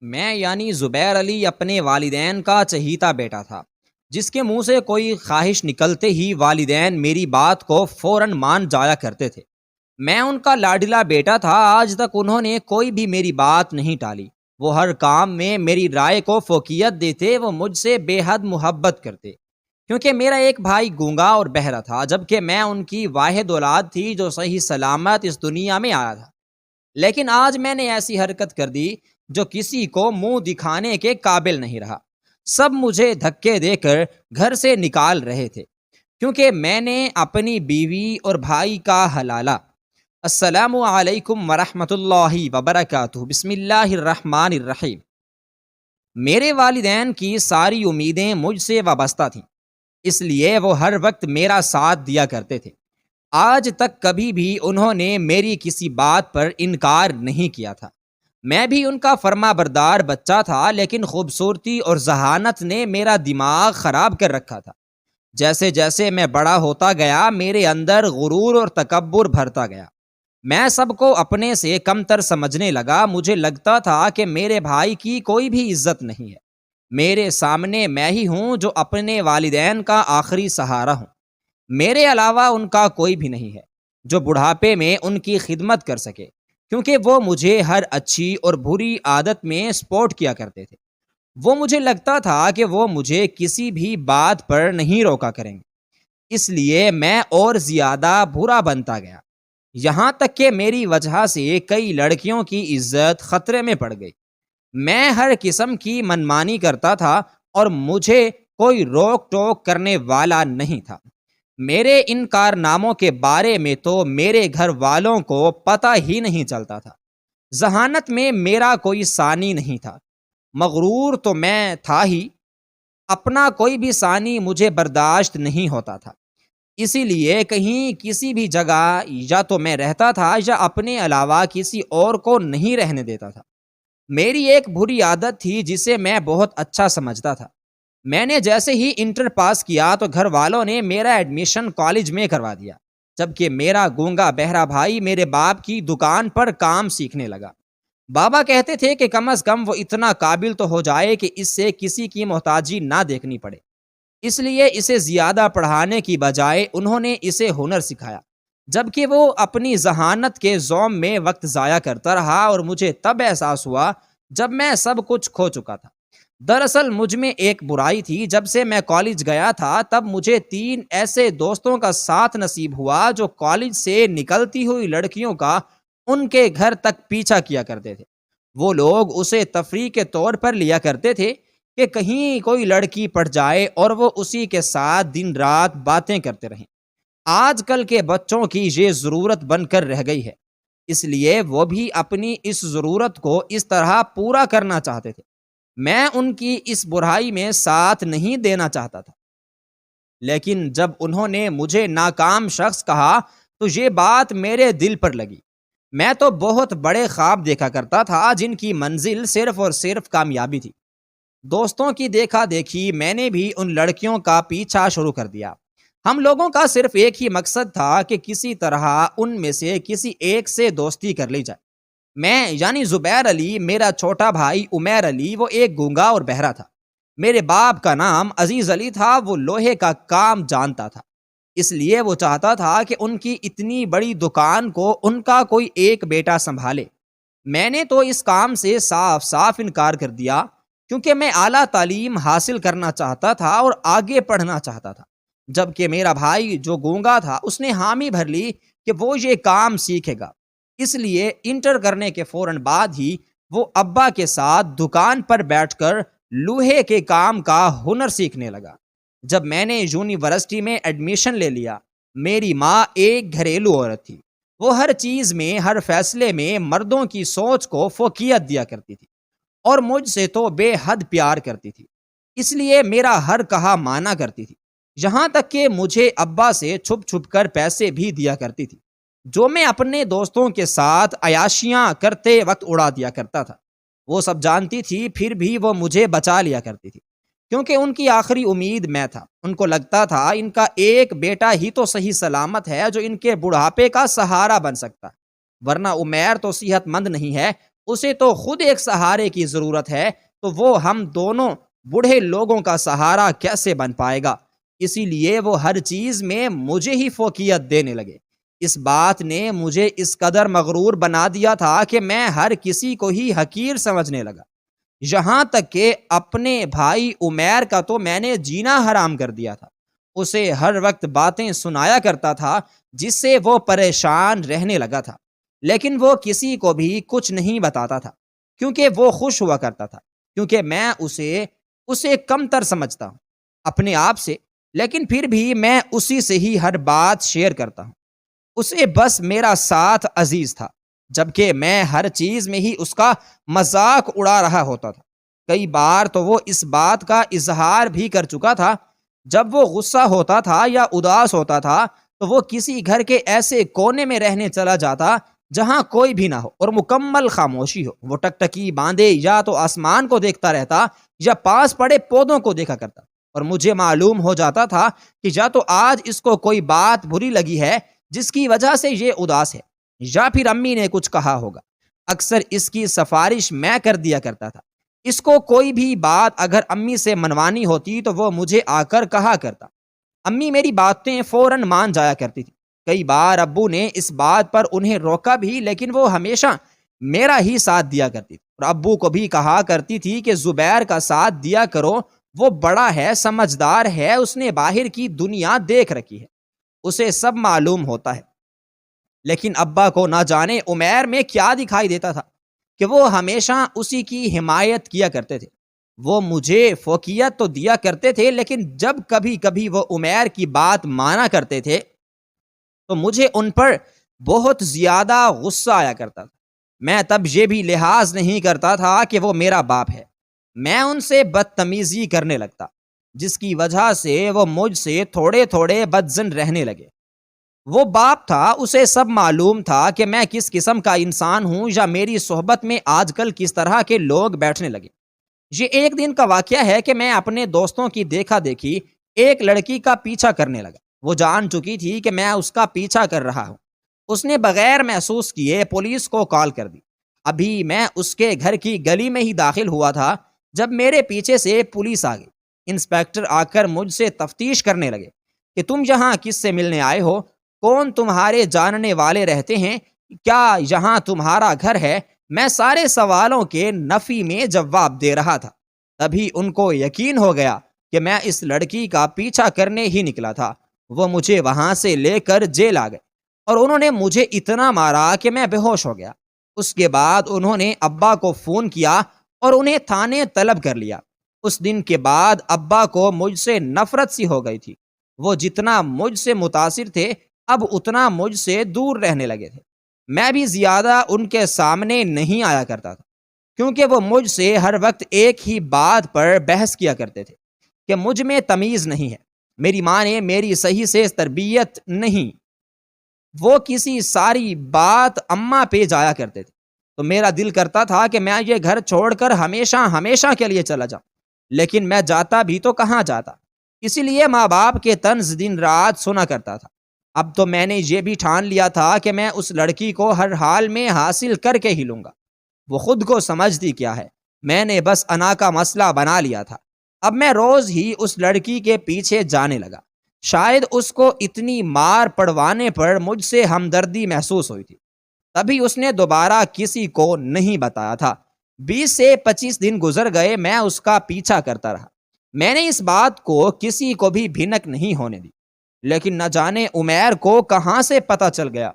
میں یعنی زبیر علی اپنے والدین کا چہیتا بیٹا تھا، جس کے منہ سے کوئی خواہش نکلتے ہی والدین میری بات کو فوراً مان جایا کرتے تھے۔ میں ان کا لاڈلا بیٹا تھا، آج تک انہوں نے کوئی بھی میری بات نہیں ٹالی۔ وہ ہر کام میں میری رائے کو فوقیت دیتے، وہ مجھ سے بے حد محبت کرتے، کیونکہ میرا ایک بھائی گونگا اور بہرا تھا، جبکہ میں ان کی واحد اولاد تھی جو صحیح سلامت اس دنیا میں آیا تھا۔ لیکن آج میں نے ایسی حرکت کر دی جو کسی کو منہ دکھانے کے قابل نہیں رہا۔ سب مجھے دھکے دے کر گھر سے نکال رہے تھے، کیونکہ میں نے اپنی بیوی اور بھائی کا حلالہ السلام علیکم ورحمۃ اللہ وبرکاتہ بسم اللہ الرحمن الرحیم۔ میرے والدین کی ساری امیدیں مجھ سے وابستہ تھیں، اس لیے وہ ہر وقت میرا ساتھ دیا کرتے تھے۔ آج تک کبھی بھی انہوں نے میری کسی بات پر انکار نہیں کیا تھا۔ میں بھی ان کا فرما بردار بچہ تھا، لیکن خوبصورتی اور ذہانت نے میرا دماغ خراب کر رکھا تھا۔ جیسے جیسے میں بڑا ہوتا گیا، میرے اندر غرور اور تکبر بھرتا گیا۔ میں سب کو اپنے سے کمتر سمجھنے لگا۔ مجھے لگتا تھا کہ میرے بھائی کی کوئی بھی عزت نہیں ہے۔ میرے سامنے میں ہی ہوں جو اپنے والدین کا آخری سہارا ہوں۔ میرے علاوہ ان کا کوئی بھی نہیں ہے جو بڑھاپے میں ان کی خدمت کر سکے، کیونکہ وہ مجھے ہر اچھی اور بری عادت میں سپورٹ کیا کرتے تھے۔ وہ مجھے لگتا تھا کہ وہ مجھے کسی بھی بات پر نہیں روکا کریں گے، اس لیے میں اور زیادہ برا بنتا گیا، یہاں تک کہ میری وجہ سے کئی لڑکیوں کی عزت خطرے میں پڑ گئی۔ میں ہر قسم کی منمانی کرتا تھا اور مجھے کوئی روک ٹوک کرنے والا نہیں تھا۔ میرے ان کارناموں کے بارے میں تو میرے گھر والوں کو پتہ ہی نہیں چلتا تھا۔ ذہانت میں میرا کوئی ثانی نہیں تھا، مغرور تو میں تھا ہی، اپنا کوئی بھی ثانی مجھے برداشت نہیں ہوتا تھا۔ اسی لیے کہیں کسی بھی جگہ یا تو میں رہتا تھا یا اپنے علاوہ کسی اور کو نہیں رہنے دیتا تھا۔ میری ایک بری عادت تھی جسے میں بہت اچھا سمجھتا تھا۔ میں نے جیسے ہی انٹر پاس کیا تو گھر والوں نے میرا ایڈمیشن کالج میں کروا دیا، جبکہ میرا گونگا بہرا بھائی میرے باپ کی دکان پر کام سیکھنے لگا۔ بابا کہتے تھے کہ کم از کم وہ اتنا قابل تو ہو جائے کہ اس سے کسی کی محتاجی نہ دیکھنی پڑے، اس لیے اسے زیادہ پڑھانے کی بجائے انہوں نے اسے ہنر سکھایا، جبکہ وہ اپنی ذہانت کے زوم میں وقت ضائع کرتا رہا، اور مجھے تب احساس ہوا جب میں سب کچھ کھو چکا تھا۔ دراصل مجھ میں ایک برائی تھی۔ جب سے میں کالج گیا تھا تب مجھے 3 ایسے دوستوں کا ساتھ نصیب ہوا جو کالج سے نکلتی ہوئی لڑکیوں کا ان کے گھر تک پیچھا کیا کرتے تھے۔ وہ لوگ اسے تفریح کے طور پر لیا کرتے تھے کہ کہیں کوئی لڑکی پڑ جائے اور وہ اسی کے ساتھ دن رات باتیں کرتے رہیں۔ آج کل کے بچوں کی یہ ضرورت بن کر رہ گئی ہے، اس لیے وہ بھی اپنی اس ضرورت کو اس طرح پورا کرنا چاہتے تھے۔ میں ان کی اس برائی میں ساتھ نہیں دینا چاہتا تھا، لیکن جب انہوں نے مجھے ناکام شخص کہا تو یہ بات میرے دل پر لگی۔ میں تو بہت بڑے خواب دیکھا کرتا تھا جن کی منزل صرف اور صرف کامیابی تھی۔ دوستوں کی دیکھا دیکھی میں نے بھی ان لڑکیوں کا پیچھا شروع کر دیا۔ ہم لوگوں کا صرف ایک ہی مقصد تھا کہ کسی طرح ان میں سے کسی ایک سے دوستی کر لی جائے۔ میں یعنی زبیر علی، میرا چھوٹا بھائی عمیر علی، وہ ایک گونگا اور بہرا تھا۔ میرے باپ کا نام عزیز علی تھا، وہ لوہے کا کام جانتا تھا، اس لیے وہ چاہتا تھا کہ ان کی اتنی بڑی دکان کو ان کا کوئی ایک بیٹا سنبھالے۔ میں نے تو اس کام سے صاف صاف انکار کر دیا، کیونکہ میں اعلیٰ تعلیم حاصل کرنا چاہتا تھا اور آگے پڑھنا چاہتا تھا، جبکہ میرا بھائی جو گونگا تھا اس نے حامی بھر لی کہ وہ یہ کام سیکھے گا۔ اس لیے انٹر کرنے کے فوراً بعد ہی وہ ابا کے ساتھ دکان پر بیٹھ کر لوہے کے کام کا ہنر سیکھنے لگا۔ جب میں نے یونیورسٹی میں ایڈمیشن لے لیا، میری ماں ایک گھریلو عورت تھی۔ وہ ہر چیز میں، ہر فیصلے میں مردوں کی سوچ کو فوقیت دیا کرتی تھی، اور مجھ سے تو بے حد پیار کرتی تھی، اس لیے میرا ہر کہا مانا کرتی تھی، یہاں تک کہ مجھے ابا سے چھپ چھپ کر پیسے بھی دیا کرتی تھی، جو میں اپنے دوستوں کے ساتھ عیاشیاں کرتے وقت اڑا دیا کرتا تھا۔ وہ سب جانتی تھی، پھر بھی وہ مجھے بچا لیا کرتی تھی، کیونکہ ان کی آخری امید میں تھا۔ ان کو لگتا تھا ان کا ایک بیٹا ہی تو صحیح سلامت ہے جو ان کے بڑھاپے کا سہارا بن سکتا ہے، ورنہ عمیر تو صحت مند نہیں ہے، اسے تو خود ایک سہارے کی ضرورت ہے، تو وہ ہم دونوں بوڑھے لوگوں کا سہارا کیسے بن پائے گا؟ اسی لیے وہ ہر چیز میں مجھے ہی فوقیت دینے لگے۔ اس بات نے مجھے اس قدر مغرور بنا دیا تھا کہ میں ہر کسی کو ہی حقیر سمجھنے لگا، یہاں تک کہ اپنے بھائی عمیر کا تو میں نے جینا حرام کر دیا تھا۔ اسے ہر وقت باتیں سنایا کرتا تھا جس سے وہ پریشان رہنے لگا تھا، لیکن وہ کسی کو بھی کچھ نہیں بتاتا تھا کیونکہ وہ خوش ہوا کرتا تھا، کیونکہ میں اسے کم تر سمجھتا ہوں اپنے آپ سے، لیکن پھر بھی میں اسی سے ہی ہر بات شیئر کرتا ہوں۔ اسے بس میرا ساتھ عزیز تھا، جبکہ میں ہر چیز میں ہی اس کا مذاق اڑا رہا ہوتا تھا۔ کئی بار تو وہ اس بات کا اظہار بھی کر چکا تھا، جب وہ غصہ ہوتا تھا یا اداس ہوتا تھا تو وہ کسی گھر کے ایسے کونے میں رہنے چلا جاتا جہاں کوئی بھی نہ ہو اور مکمل خاموشی ہو۔ وہ ٹکٹکی باندھے یا تو آسمان کو دیکھتا رہتا یا پاس پڑے پودوں کو دیکھا کرتا، اور مجھے معلوم ہو جاتا تھا کہ یا تو آج اس کو کوئی بات بری لگی ہے جس کی وجہ سے یہ اداس ہے، یا پھر امی نے کچھ کہا ہوگا۔ اکثر اس کی سفارش میں کر دیا کرتا تھا۔ اس کو کوئی بھی بات اگر امی سے منوانی ہوتی تو وہ مجھے آ کر کہا کرتا۔ امی میری باتیں فوراً مان جایا کرتی تھی۔ کئی بار ابو نے اس بات پر انہیں روکا بھی، لیکن وہ ہمیشہ میرا ہی ساتھ دیا کرتی تھی، اور ابو کو بھی کہا کرتی تھی کہ زبیر کا ساتھ دیا کرو، وہ بڑا ہے، سمجھدار ہے، اس نے باہر کی دنیا دیکھ رکھی ہے، اسے سب معلوم ہوتا ہے۔ لیکن ابا کو نہ جانے عمیر میں کیا دکھائی دیتا تھا کہ وہ ہمیشہ اسی کی حمایت کیا کرتے تھے۔ وہ مجھے فوقیت تو دیا کرتے تھے، لیکن جب کبھی کبھی وہ عمیر کی بات مانا کرتے تھے تو مجھے ان پر بہت زیادہ غصہ آیا کرتا تھا۔ میں تب یہ بھی لحاظ نہیں کرتا تھا کہ وہ میرا باپ ہے، میں ان سے بدتمیزی کرنے لگتا، جس کی وجہ سے وہ مجھ سے تھوڑے تھوڑے بدظن رہنے لگے۔ وہ باپ تھا، اسے سب معلوم تھا کہ میں کس قسم کا انسان ہوں یا میری صحبت میں آج کل کس طرح کے لوگ بیٹھنے لگے۔ یہ ایک دن کا واقعہ ہے کہ میں اپنے دوستوں کی دیکھا دیکھی ایک لڑکی کا پیچھا کرنے لگا۔ وہ جان چکی تھی کہ میں اس کا پیچھا کر رہا ہوں۔ اس نے بغیر محسوس کیے پولیس کو کال کر دی۔ ابھی میں اس کے گھر کی گلی میں ہی داخل ہوا تھا جب میرے پیچھے سے پولیس آ گئی۔ انسپیکٹر آ کر مجھ سے تفتیش کرنے لگے کہ تم یہاں کس سے ملنے آئے ہو، کون تمہارے جاننے والے رہتے ہیں، کیا یہاں تمہارا گھر ہے؟ میں سارے سوالوں کے نفی میں جواب دے رہا تھا۔ تبھی ان کو یقین ہو گیا کہ میں اس لڑکی کا پیچھا کرنے ہی نکلا تھا۔ وہ مجھے وہاں سے لے کر جیل آ گئے اور انہوں نے مجھے اتنا مارا کہ میں بے ہوش ہو گیا۔ اس کے بعد انہوں نے ابا کو فون کیا اور انہیں تھانے طلب کر لیا۔ اس دن کے بعد ابا کو مجھ سے نفرت سی ہو گئی تھی۔ وہ جتنا مجھ سے متاثر تھے اب اتنا مجھ سے دور رہنے لگے تھے۔ میں بھی زیادہ ان کے سامنے نہیں آیا کرتا تھا کیونکہ وہ مجھ سے ہر وقت ایک ہی بات پر بحث کیا کرتے تھے کہ مجھ میں تمیز نہیں ہے، میری ماں نے میری صحیح سے تربیت نہیں۔ وہ کسی ساری بات اماں پہ جایا کرتے تھے تو میرا دل کرتا تھا کہ میں یہ گھر چھوڑ کر ہمیشہ ہمیشہ کے لیے چلا جاؤں، لیکن میں جاتا بھی تو کہاں جاتا، اسی لیے ماں باپ کے طنز دن رات سنا کرتا تھا۔ اب تو میں نے یہ بھی ٹھان لیا تھا کہ میں اس لڑکی کو ہر حال میں حاصل کر کے ہی لوں گا۔ وہ خود کو سمجھتی کیا ہے، میں نے بس انا کا مسئلہ بنا لیا تھا۔ اب میں روز ہی اس لڑکی کے پیچھے جانے لگا۔ شاید اس کو اتنی مار پڑوانے پر مجھ سے ہمدردی محسوس ہوئی تھی، تبھی اس نے دوبارہ کسی کو نہیں بتایا تھا۔ 20 سے 25 دن گزر گئے، میں اس کا پیچھا کرتا رہا۔ میں نے اس بات کو کسی کو بھی بھنک نہیں ہونے دی، لیکن نہ جانے عمیر کو کہاں سے پتہ چل گیا۔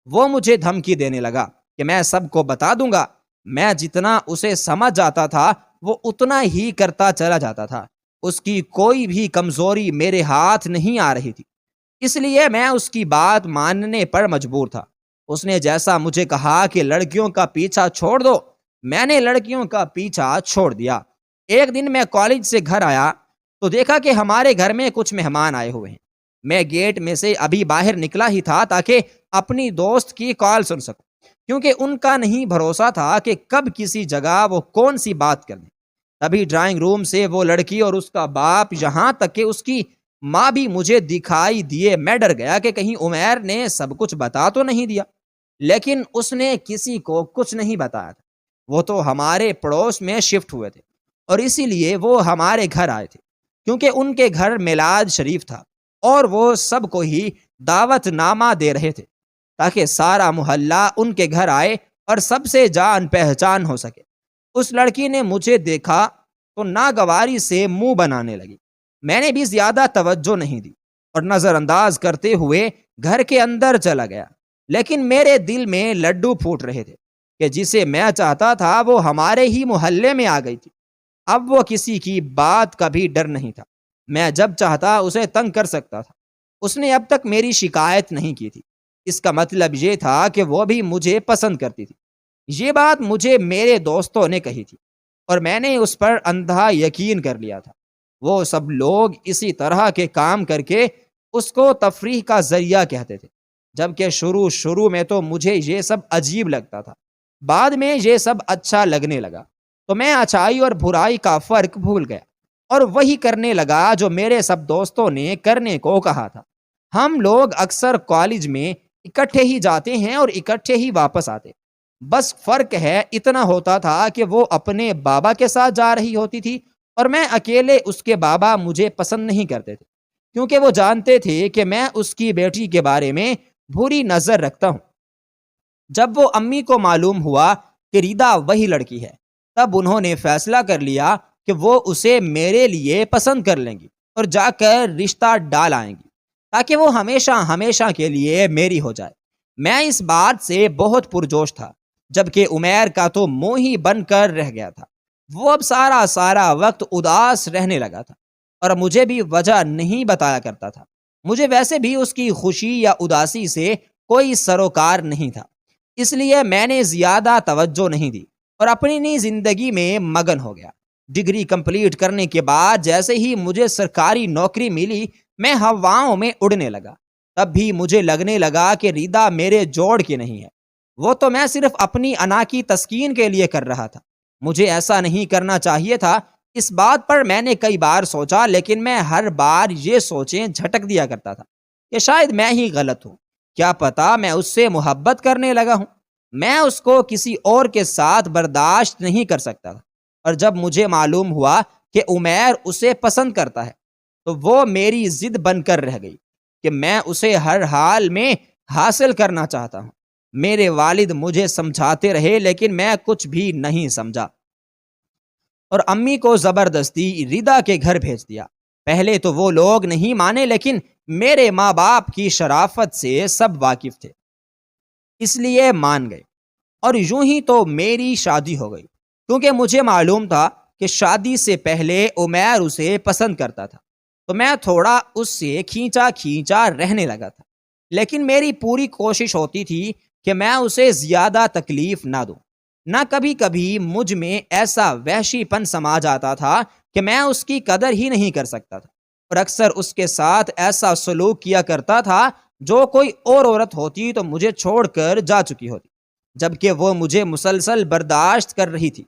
وہ مجھے دھمکی دینے لگا کہ میں سب کو بتا دوں گا۔ میں جتنا اسے سمجھ جاتا تھا وہ اتنا ہی کرتا چلا جاتا تھا۔ اس کی کوئی بھی کمزوری میرے ہاتھ نہیں آ رہی تھی، اس لیے میں اس کی بات ماننے پر مجبور تھا۔ اس نے جیسا مجھے کہا کہ لڑکیوں کا پیچھا چھوڑ دو، میں نے لڑکیوں کا پیچھا چھوڑ دیا۔ ایک دن میں کالج سے گھر آیا تو دیکھا کہ ہمارے گھر میں کچھ مہمان آئے ہوئے ہیں۔ میں گیٹ میں سے ابھی باہر نکلا ہی تھا تاکہ اپنی دوست کی کال سن سکوں، کیونکہ ان کا نہیں بھروسہ تھا کہ کب کسی جگہ وہ کون سی بات کر دیں۔ تبھی ڈرائنگ روم سے وہ لڑکی اور اس کا باپ، یہاں تک کہ اس کی ماں بھی مجھے دکھائی دیے۔ میں ڈر گیا کہ کہیں عمیر نے سب کچھ بتا تو نہیں دیا، لیکن اس نے کسی کو کچھ نہیں بتایا تھا۔ وہ تو ہمارے پڑوس میں شفٹ ہوئے تھے اور اسی لیے وہ ہمارے گھر آئے تھے، کیونکہ ان کے گھر میلاد شریف تھا اور وہ سب کو ہی دعوت نامہ دے رہے تھے تاکہ سارا محلہ ان کے گھر آئے اور سب سے جان پہچان ہو سکے۔ اس لڑکی نے مجھے دیکھا تو ناگواری سے منہ بنانے لگی۔ میں نے بھی زیادہ توجہ نہیں دی اور نظر انداز کرتے ہوئے گھر کے اندر چلا گیا، لیکن میرے دل میں لڈو پھوٹ رہے تھے کہ جسے میں چاہتا تھا وہ ہمارے ہی محلے میں آ گئی تھی۔ اب وہ کسی کی بات کا بھی ڈر نہیں تھا، میں جب چاہتا اسے تنگ کر سکتا تھا۔ اس نے اب تک میری شکایت نہیں کی تھی، اس کا مطلب یہ تھا کہ وہ بھی مجھے پسند کرتی تھی۔ یہ بات مجھے میرے دوستوں نے کہی تھی اور میں نے اس پر اندھا یقین کر لیا تھا۔ وہ سب لوگ اسی طرح کے کام کر کے اس کو تفریح کا ذریعہ کہتے تھے، جبکہ شروع میں تو مجھے یہ سب عجیب لگتا تھا، بعد میں یہ سب اچھا لگنے لگا تو میں اچھائی اور برائی کا فرق بھول گیا اور وہی کرنے لگا جو میرے سب دوستوں نے کرنے کو کہا تھا۔ ہم لوگ اکثر کالج میں اکٹھے ہی جاتے ہیں اور اکٹھے ہی واپس آتے، بس فرق ہے اتنا ہوتا تھا کہ وہ اپنے بابا کے ساتھ جا رہی ہوتی تھی اور میں اکیلے۔ اس کے بابا مجھے پسند نہیں کرتے تھے کیونکہ وہ جانتے تھے کہ میں اس کی بیٹی کے بارے میں بری نظر رکھتا ہوں۔ جب وہ امی کو معلوم ہوا کہ ریدا وہی لڑکی ہے، تب انہوں نے فیصلہ کر لیا کہ وہ اسے میرے لیے پسند کر لیں گی اور جا کر رشتہ ڈال آئیں گی تاکہ وہ ہمیشہ کے لیے میری ہو جائے۔ میں اس بات سے بہت پرجوش تھا، جبکہ عمیر کا تو منہ ہی بن کر رہ گیا تھا۔ وہ اب سارا وقت اداس رہنے لگا تھا اور مجھے بھی وجہ نہیں بتایا کرتا تھا۔ مجھے ویسے بھی اس کی خوشی یا اداسی سے کوئی سروکار نہیں تھا، اس لیے میں نے زیادہ توجہ نہیں دی اور اپنی نئی زندگی میں مگن ہو گیا۔ ڈگری کمپلیٹ کرنے کے بعد جیسے ہی مجھے سرکاری نوکری ملی، میں ہواؤں میں اڑنے لگا۔ تب بھی مجھے لگنے لگا کہ ریدا میرے جوڑ کی نہیں ہے، وہ تو میں صرف اپنی انا کی تسکین کے لیے کر رہا تھا۔ مجھے ایسا نہیں کرنا چاہیے تھا۔ اس بات پر میں نے کئی بار سوچا، لیکن میں ہر بار یہ سوچیں جھٹک دیا کرتا تھا کہ شاید میں ہی غلط ہوں، کیا پتا میں اس سے محبت کرنے لگا ہوں۔ میں اس کو کسی اور کے ساتھ برداشت نہیں کر سکتا تھا، اور جب مجھے معلوم ہوا کہ عمیر اسے پسند کرتا ہے تو وہ میری ضد بن کر رہ گئی کہ میں اسے ہر حال میں حاصل کرنا چاہتا ہوں۔ میرے والد مجھے سمجھاتے رہے لیکن میں کچھ بھی نہیں سمجھا اور امی کو زبردستی ریدا کے گھر بھیج دیا۔ پہلے تو وہ لوگ نہیں مانے، لیکن میرے ماں باپ کی شرافت سے سب واقف تھے، اس لیے مان گئے اور یوں ہی تو میری شادی ہو گئی، کیونکہ مجھے معلوم تھا کہ شادی سے پہلے عمیر اسے پسند کرتا تھا تو میں تھوڑا اس سے کھینچا رہنے لگا تھا، لیکن میری پوری کوشش ہوتی تھی کہ میں اسے زیادہ تکلیف نہ دوں۔ نہ کبھی مجھ میں ایسا وحشی پن سما جاتا تھا کہ میں اس کی قدر ہی نہیں کر سکتا تھا اور اکثر اس کے ساتھ ایسا سلوک کیا کرتا تھا جو کوئی اور عورت ہوتی تو مجھے چھوڑ کر جا چکی ہوتی، جبکہ وہ مجھے مسلسل برداشت کر رہی تھی۔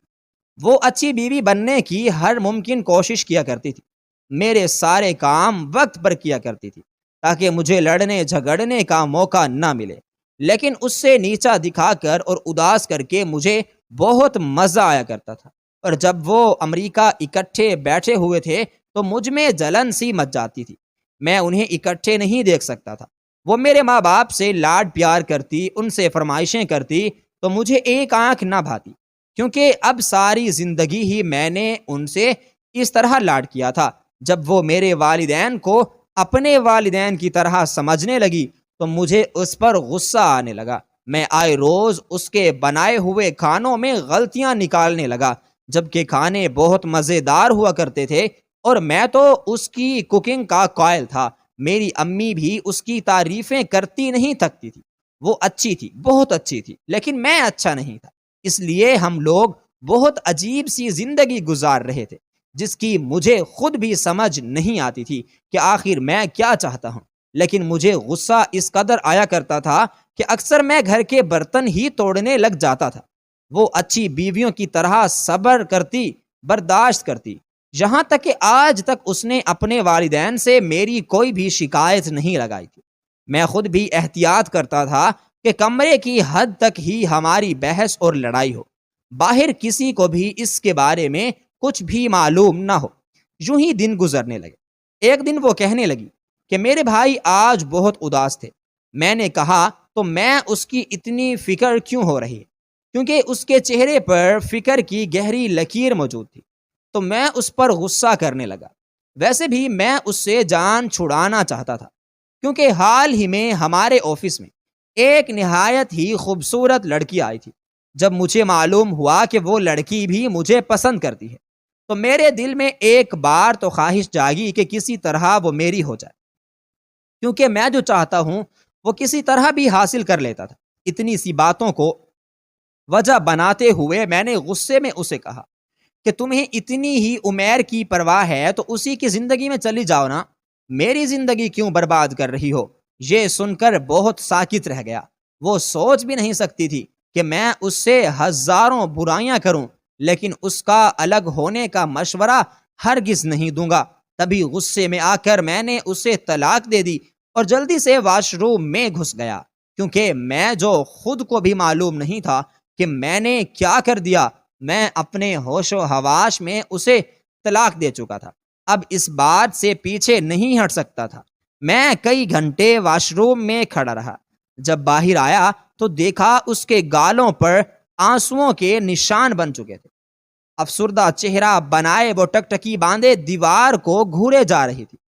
وہ اچھی بیوی بننے کی ہر ممکن کوشش کیا کرتی تھی، میرے سارے کام وقت پر کیا کرتی تھی تاکہ مجھے لڑنے جھگڑنے کا موقع نہ ملے، لیکن اس سے نیچا دکھا کر اور اداس کر کے مجھے بہت مزہ آیا کرتا تھا۔ اور جب وہ امریکہ اکٹھے بیٹھے ہوئے تھے تو مجھ میں جلن سی مچ جاتی تھی، میں انہیں اکٹھے نہیں دیکھ سکتا تھا۔ وہ میرے ماں باپ سے لاڈ پیار کرتی، ان سے فرمائشیں کرتی تو مجھے ایک آنکھ نہ بھاتی، کیونکہ اب ساری زندگی ہی میں نے ان سے اس طرح لاڈ کیا تھا۔ جب وہ میرے والدین کو اپنے والدین کی طرح سمجھنے لگی تو مجھے اس پر غصہ آنے لگا۔ میں آئے روز اس کے بنائے ہوئے کھانوں میں غلطیاں نکالنے لگا، جبکہ کھانے بہت مزیدار ہوا کرتے تھے اور میں تو اس کی کوکنگ کا قائل تھا۔ میری امی بھی اس کی تعریفیں کرتی نہیں تھکتی تھی۔ وہ اچھی تھی، بہت اچھی تھی، لیکن میں اچھا نہیں تھا، اس لیے ہم لوگ بہت عجیب سی زندگی گزار رہے تھے جس کی مجھے خود بھی سمجھ نہیں آتی تھی کہ آخر میں کیا چاہتا ہوں۔ لیکن مجھے غصہ اس قدر آیا کرتا تھا کہ اکثر میں گھر کے برتن ہی توڑنے لگ جاتا تھا۔ وہ اچھی بیویوں کی طرح صبر کرتی، برداشت کرتی، یہاں تک کہ آج تک اس نے اپنے والدین سے میری کوئی بھی شکایت نہیں لگائی تھی۔ میں خود بھی احتیاط کرتا تھا کہ کمرے کی حد تک ہی ہماری بحث اور لڑائی ہو، باہر کسی کو بھی اس کے بارے میں کچھ بھی معلوم نہ ہو۔ یوں ہی دن گزرنے لگے۔ ایک دن وہ کہنے لگی کہ میرے بھائی آج بہت اداس تھے۔ میں نے کہا تو میں اس کی اتنی فکر کیوں ہو رہی ہے؟ کیونکہ اس کے چہرے پر فکر کی گہری لکیر موجود تھی۔ تو میں اس پر غصہ کرنے لگا۔ ویسے بھی میں اس سے جان چھڑانا چاہتا تھا، کیونکہ حال ہی میں ہمارے آفس میں ایک نہایت ہی خوبصورت لڑکی آئی تھی۔ جب مجھے معلوم ہوا کہ وہ لڑکی بھی مجھے پسند کرتی ہے تو میرے دل میں ایک بار تو خواہش جاگی کہ کسی طرح وہ میری ہو جائے، کیونکہ میں جو چاہتا ہوں وہ کسی طرح بھی حاصل کر لیتا تھا۔ اتنی سی باتوں کو وجہ بناتے ہوئے میں نے غصے میں اسے کہا کہ تمہیں اتنی ہی عمیر کی پرواہ ہے تو اسی کی زندگی میں چلی جاؤ نا، میری زندگی کیوں برباد کر رہی ہو؟ یہ سن کر بہت ساکت رہ گیا۔ وہ سوچ بھی نہیں سکتی تھی کہ میں اس سے ہزاروں برائیاں کروں، لیکن اس کا الگ ہونے کا مشورہ ہرگز نہیں دوں گا۔ تبھی غصے میں آ کر میں نے اسے طلاق دے دی اور جلدی سے واش روم میں گھس گیا، کیونکہ میں جو خود کو بھی معلوم نہیں تھا کہ میں نے کیا کر دیا، میں اپنے ہوش و حواس میں اسے طلاق دے چکا تھا۔ اب اس بات سے پیچھے نہیں ہٹ سکتا تھا۔ میں کئی گھنٹے واش روم میں کھڑا رہا۔ جب باہر آیا تو دیکھا اس کے گالوں پر آنسوؤں کے نشان بن چکے تھے۔ افسردہ چہرہ بنائے وہ ٹکٹکی باندھے دیوار کو گھورے جا رہی تھی۔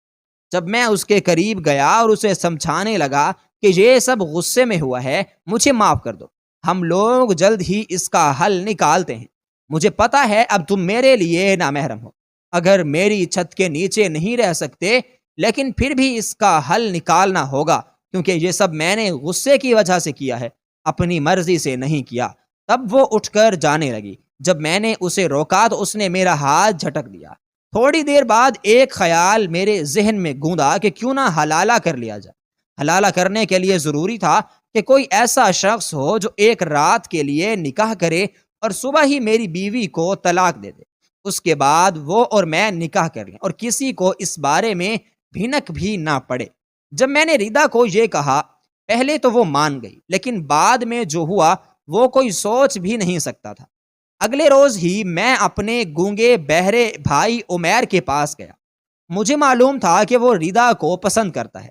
جب میں اس کے قریب گیا اور اسے سمجھانے لگا کہ یہ سب غصے میں ہوا ہے، مجھے معاف کر دو، ہم لوگ جلد ہی اس کا حل نکالتے ہیں۔ مجھے پتا ہے اب تم میرے لیے نامحرم ہو، اگر میری چھت کے نیچے نہیں رہ سکتے، لیکن پھر بھی اس کا حل نکالنا ہوگا، کیونکہ یہ سب میں نے غصے کی وجہ سے کیا ہے، اپنی مرضی سے نہیں کیا۔ تب وہ اٹھ کر جانے لگی۔ جب میں نے اسے روکا تو اس نے میرا ہاتھ جھٹک دیا۔ تھوڑی دیر بعد ایک خیال میرے ذہن میں گوندا کہ کیوں نہ حلالہ کر لیا جائے۔ حلالہ کرنے کے لیے ضروری تھا کہ کوئی ایسا شخص ہو جو ایک رات کے لیے نکاح کرے اور صبح ہی میری بیوی کو طلاق دے دے۔ اس کے بعد وہ اور میں نکاح کر لیں اور کسی کو اس بارے میں بھنک بھی نہ پڑے۔ جب میں نے ریدا کو یہ کہا، پہلے تو وہ مان گئی، لیکن بعد میں جو ہوا وہ کوئی سوچ بھی نہیں سکتا تھا۔ اگلے روز ہی میں اپنے گونگے بہرے بھائی عمیر کے پاس گیا۔ مجھے معلوم تھا کہ وہ ریدا کو پسند کرتا ہے،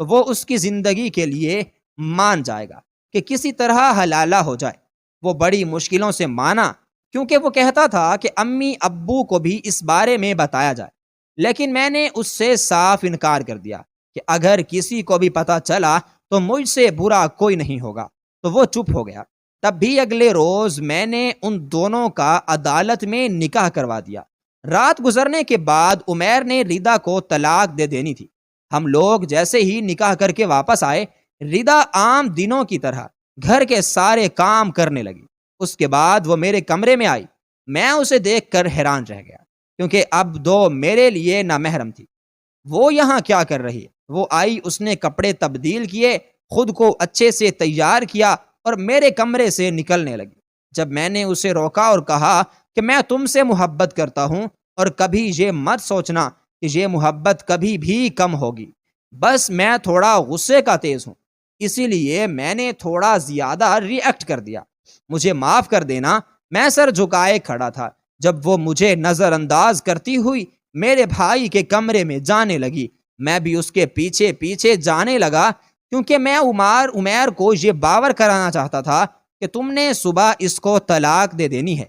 تو وہ اس کی زندگی کے لیے مان جائے گا کہ کسی طرح حلالہ ہو جائے۔ وہ بڑی مشکلوں سے مانا، کیونکہ وہ کہتا تھا کہ امی ابو کو بھی اس بارے میں بتایا جائے، لیکن میں نے اس سے صاف انکار کر دیا کہ اگر کسی کو بھی پتا چلا تو مجھ سے برا کوئی نہیں ہوگا، تو وہ چپ ہو گیا۔ تب بھی اگلے روز میں نے ان دونوں کا عدالت میں نکاح کروا دیا۔ رات گزرنے کے بعد عمیر نے ریدا کو طلاق دے دینی تھی۔ ہم لوگ جیسے ہی نکاح کر کے واپس آئے، ریدا عام دنوں کی طرح گھر کے سارے کام کرنے لگی۔ اس کے بعد وہ میرے کمرے میں آئی۔ میں اسے دیکھ کر حیران رہ گیا، کیونکہ اب دو میرے لیے نامحرم تھی۔ وہ یہاں کیا کر رہی ہے؟ وہ آئی، اس نے کپڑے تبدیل کیے، خود کو اچھے سے تیار کیا اور میرے کمرے سے نکلنے لگی۔ جب میں نے اسے روکا اور کہا کہ میں تم سے محبت کرتا ہوں اور کبھی یہ مت سوچنا کہ یہ محبت کبھی بھی کم ہوگی، بس میں تھوڑا غصے کا تیز ہوں، اسی لیے میں نے تھوڑا زیادہ ری ایکٹ کر دیا، مجھے معاف کر دینا۔ میں سر جھکائے کھڑا تھا جب وہ مجھے نظر انداز کرتی ہوئی میرے بھائی کے کمرے میں جانے لگی۔ میں بھی اس کے پیچھے پیچھے جانے لگا، کیونکہ میں عمیر کو یہ باور کرانا چاہتا تھا کہ تم نے صبح اس کو طلاق دے دینی ہے،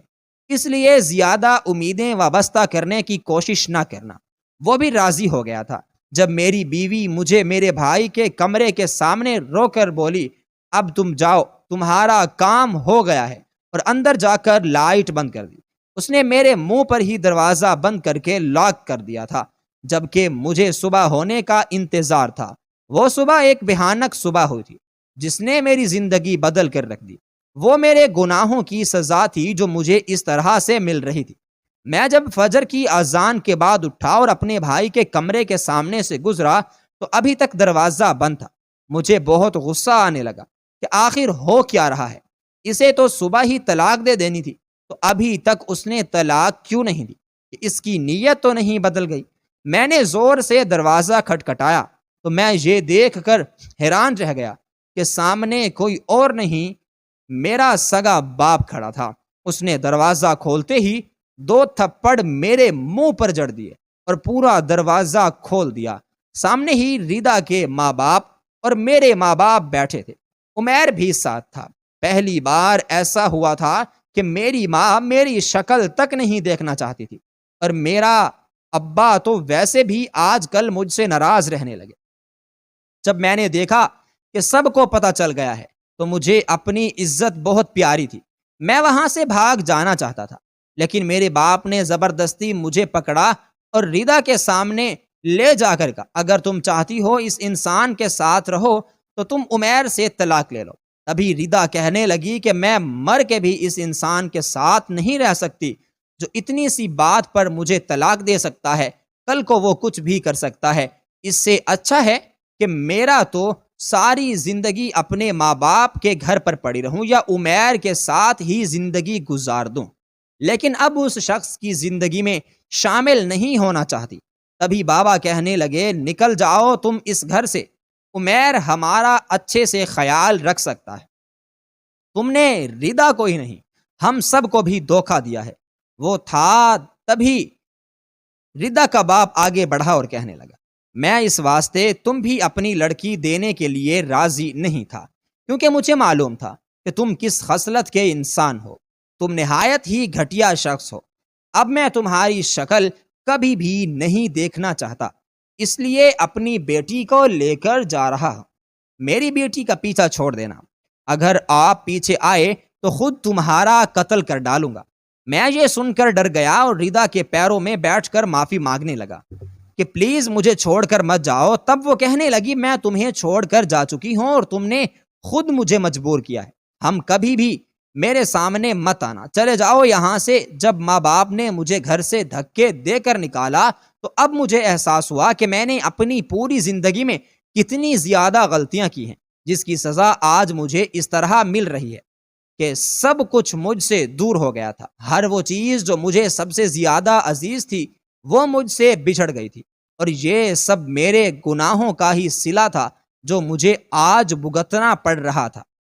اس لیے زیادہ امیدیں وابستہ کرنے کی کوشش نہ کرنا۔ وہ بھی راضی ہو گیا تھا۔ جب میری بیوی مجھے میرے بھائی کے کمرے کے سامنے رو کر بولی، اب تم جاؤ، تمہارا کام ہو گیا ہے، اور اندر جا کر لائٹ بند کر دی۔ اس نے میرے منہ پر ہی دروازہ بند کر کے لاک کر دیا تھا، جبکہ مجھے صبح ہونے کا انتظار تھا۔ وہ صبح ایک بھیانک صبح ہوئی تھی جس نے میری زندگی بدل کر رکھ دی۔ وہ میرے گناہوں کی سزا تھی جو مجھے اس طرح سے مل رہی تھی۔ میں جب فجر کی اذان کے بعد اٹھا اور اپنے بھائی کے کمرے کے سامنے سے گزرا تو ابھی تک دروازہ بند تھا۔ مجھے بہت غصہ آنے لگا کہ آخر ہو کیا رہا ہے، اسے تو صبح ہی طلاق دے دینی تھی، تو ابھی تک اس نے طلاق کیوں نہیں دی؟ کہ اس کی نیت تو نہیں بدل گئی؟ میں نے زور سے دروازہ کھٹکھٹایا تو میں یہ دیکھ کر حیران رہ گیا کہ سامنے کوئی اور نہیں، میرا سگا باپ کھڑا تھا۔ اس نے دروازہ کھولتے ہی 2 تھپڑ میرے منہ پر جڑ دیے اور پورا دروازہ کھول دیا۔ سامنے ہی ریدا کے ماں باپ اور میرے ماں باپ بیٹھے تھے، عمیر بھی ساتھ تھا۔ پہلی بار ایسا ہوا تھا کہ میری ماں میری شکل تک نہیں دیکھنا چاہتی تھی، اور میرا ابا تو ویسے بھی آج کل مجھ سے ناراض رہنے لگے۔ جب میں نے دیکھا کہ سب کو پتہ چل گیا ہے تو مجھے اپنی عزت بہت پیاری تھی۔ میں وہاں سے بھاگ جانا چاہتا تھا، لیکن میرے باپ نے زبردستی مجھے پکڑا اور ریدا کے سامنے لے جا کر کہا، اگر تم چاہتی ہو اس انسان کے ساتھ رہو تو تم عمیر سے طلاق لے لو۔ ابھی ریدا کہنے لگی کہ میں مر کے بھی اس انسان کے ساتھ نہیں رہ سکتی جو اتنی سی بات پر مجھے طلاق دے سکتا ہے، کل کو وہ کچھ بھی کر سکتا ہے۔ اس سے اچھا ہے کہ میرا تو ساری زندگی اپنے ماں باپ کے گھر پر پڑی رہوں یا عمیر کے ساتھ ہی زندگی گزار دوں، لیکن اب اس شخص کی زندگی میں شامل نہیں ہونا چاہتی۔ تبھی بابا کہنے لگے، نکل جاؤ تم اس گھر سے، عمیر ہمارا اچھے سے خیال رکھ سکتا ہے، تم نے ریدا کو ہی نہیں ہم سب کو بھی دھوکہ دیا ہے۔ وہ تھا تبھی ریدا کا باپ آگے بڑھا اور کہنے لگا، میں اس واسطے تم بھی اپنی لڑکی دینے کے لیے راضی نہیں تھا، کیونکہ مجھے معلوم تھا کہ تم کس خصلت کے انسان ہو، تم نہایت ہی گھٹیا شخص ہو۔ اب میں تمہاری شکل کبھی بھی نہیں دیکھنا چاہتا، اس لیے اپنی بیٹی کو لے کر جا رہا ہوں۔ میری بیٹی کا پیچھا چھوڑ دینا، اگر آپ پیچھے آئے تو خود تمہارا قتل کر ڈالوں گا۔ میں یہ سن کر ڈر گیا اور ریدا کے پیروں میں بیٹھ کر معافی مانگنے لگا کہ پلیز مجھے چھوڑ کر مت جاؤ۔ تب وہ کہنے لگی، میں تمہیں چھوڑ کر جا چکی ہوں اور تم نے خود مجھے مجبور کیا ہے، ہم کبھی بھی میرے سامنے مت آنا، چلے جاؤ یہاں سے۔ جب ماں باپ نے مجھے گھر سے دھکے دے کر نکالا تو اب مجھے احساس ہوا کہ میں نے اپنی پوری زندگی میں کتنی زیادہ غلطیاں کی ہیں، جس کی سزا آج مجھے اس طرح مل رہی ہے کہ سب کچھ مجھ سے دور ہو گیا تھا۔ ہر وہ چیز جو مجھے سب سے زیادہ عزیز تھی وہ مجھ سے بچھڑ گئی تھی، اور یہ سب میرے گناہوں کا ہی صلہ تھا جو مجھے آج بھگتنا پڑ رہا تھا۔